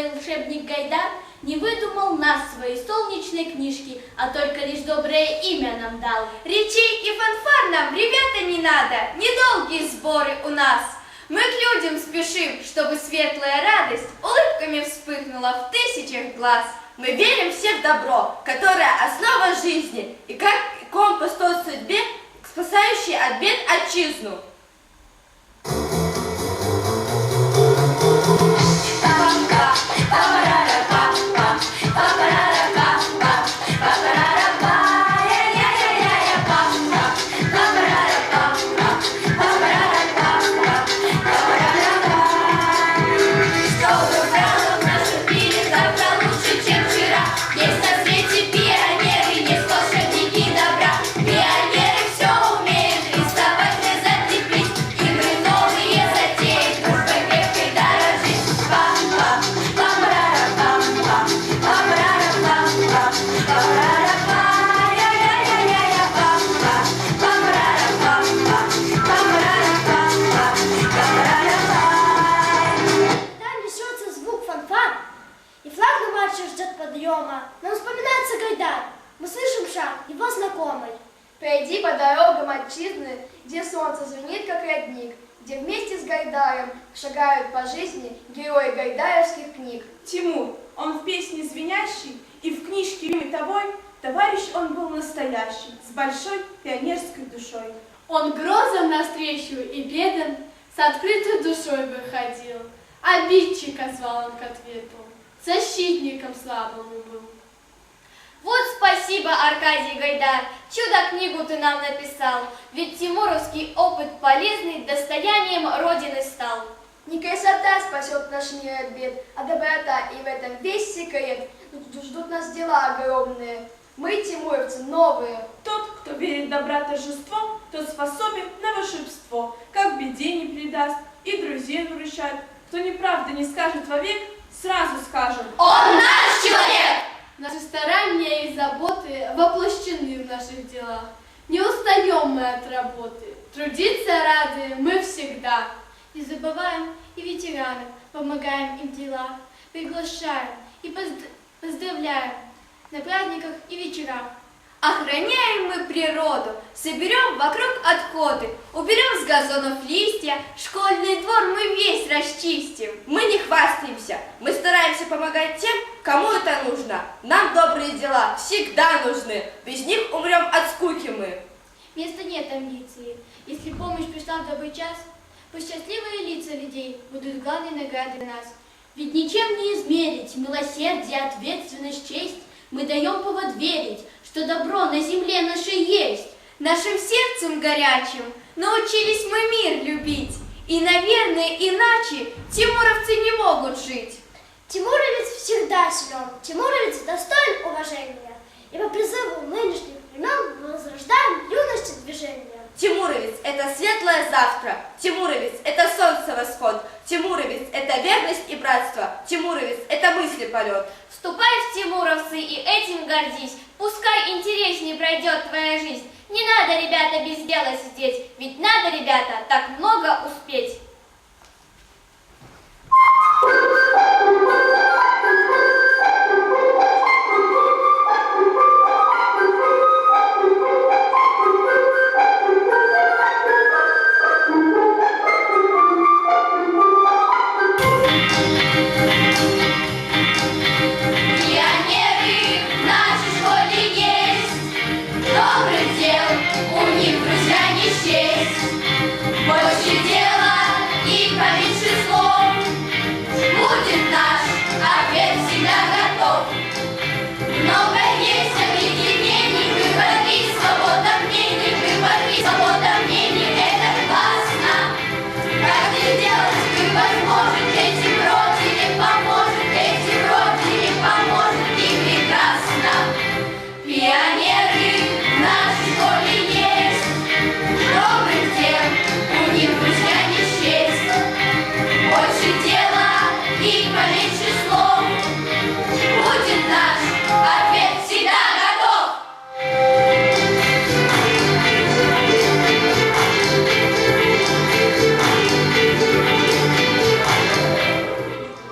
волшебник Гайдар не выдумал нас своей солнечной книжки, а только лишь доброе имя нам дал. Речей и фанфар нам, ребята, не надо, недолгие сборы у нас. Мы к людям спешим, чтобы светлая радость улыбками вспыхнула в тысячах глаз. Мы верим все в добро, которое основа жизни, и как компас тот судьбе, спасающий от бед отчизну. Нам вспоминается Гайдар, мы слышим шаг, его знакомый. Пойди по дорогам отчизны, где солнце звенит, как родник, где вместе с Гайдаром шагают по жизни герои гайдаровских книг. Тимур, он в песне звенящий, и в книжке «Любимый тобой» товарищ он был настоящий, с большой пионерской душой. Он грозам навстречу и бедам с открытой душой выходил. Обидчика звал он к ответу, защитником слабому был. Вот спасибо, Аркадий Гайдар, чудо-книгу ты нам написал, ведь тимуровский опыт полезный достоянием Родины стал. Не красота спасет наш мир от бед, а доброта, и в этом весь секрет. Тут ждут нас дела огромные. Мы, тимуровцы, новые. Тот, кто верит в добра торжество, тот способен на волшебство, как в беде не предаст и друзей выручает. Кто неправды не скажет вовек, сразу скажем: он наш человек! Наши старания и заботы воплощены в наших делах. Не устаем мы от работы, трудиться рады мы всегда. Не забываем и ветеранам, помогаем им в делах, приглашаем и поздравляем на праздниках и вечерах. Охраняем мы природу, соберем вокруг отходы, уберем с газонов листья, школьный двор мы весь расчистим. Мы не хвастаемся, мы стараемся помогать тем, кому это нужно. Нам добрые дела всегда нужны, без них умрем от скуки мы. Места нет амбиции, если помощь пришла в добрый час, пусть счастливые лица людей будут главной наградой для нас. Ведь ничем не измерить милосердие, ответственность, честь. Мы даем повод верить, что добро на земле нашей есть. Нашим сердцем горячим научились мы мир любить. И, наверное, иначе тимуровцы не могут жить. Тимуровец всегда силен, тимуровец достоин уважения. И по призыву нынешних времен мы возрождаем юность и движение. Тимуровец – это светлое завтра. Тимуровец – это солнце восход. Тимуровец – это верность и братство. Тимуровец – это мысли полет. Вступай в тимуровцы и этим гордись. Пускай интереснее пройдет твоя жизнь. Не надо, ребята, без дела сидеть. Ведь надо, ребята, так много успеть.